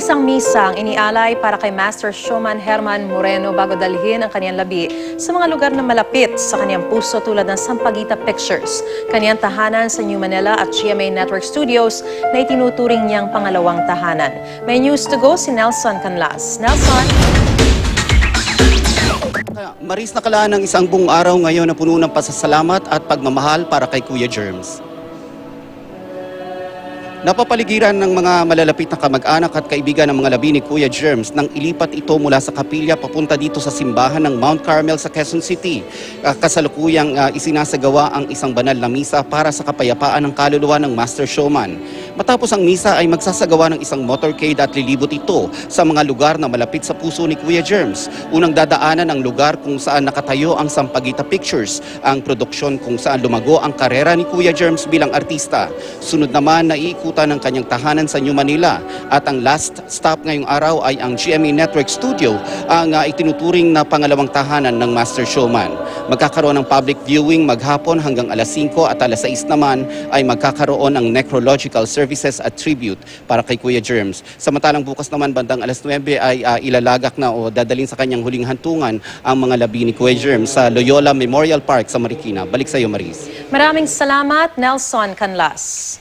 Isang misa ang inialay para kay Master Showman Herman Moreno bago dalhin ang kanyang labi sa mga lugar na malapit sa kanyang puso tulad ng Sampaguita Pictures, kanyang tahanan sa New Manila at GMA Network Studios na itinuturing niyang pangalawang tahanan. May news to go si Nelson Canlas. Nelson? Maris, nakalaan ng isang buong araw ngayon na puno ng pasasalamat at pagmamahal para kay Kuya Germs. Napapaligiran ng mga malalapit na kamag-anak at kaibigan ng mga labi ni Kuya Germs nang ilipat ito mula sa kapilya papunta dito sa simbahan ng Mount Carmel sa Quezon City. Kasalukuyang isinasagawa ang isang banal na misa para sa kapayapaan ng kaluluwa ng Master Showman. Matapos ang misa ay magsasagawa ng isang motorcade at lilibot ito sa mga lugar na malapit sa puso ni Kuya Germs. Unang dadaanan ang lugar kung saan nakatayo ang Sampaguita Pictures, ang produksyon kung saan lumago ang karera ni Kuya Germs bilang artista. Sunod naman na iikutan ng kanyang tahanan sa New Manila at ang last stop ngayong araw ay ang GMA Network Studio, ang itinuturing na pangalawang tahanan ng Master Showman. Magkakaroon ng public viewing maghapon hanggang alas 5 at alas 6 naman ay magkakaroon ng necrological services at tribute para kay Kuya Germs. Samantalang bukas naman bandang alas 9 ay ilalagak na o dadalhin sa kanyang huling hantungan ang mga labi ni Kuya Germs sa Loyola Memorial Park sa Marikina. Balik sa iyo, Maris. Maraming salamat, Nelson Canlas.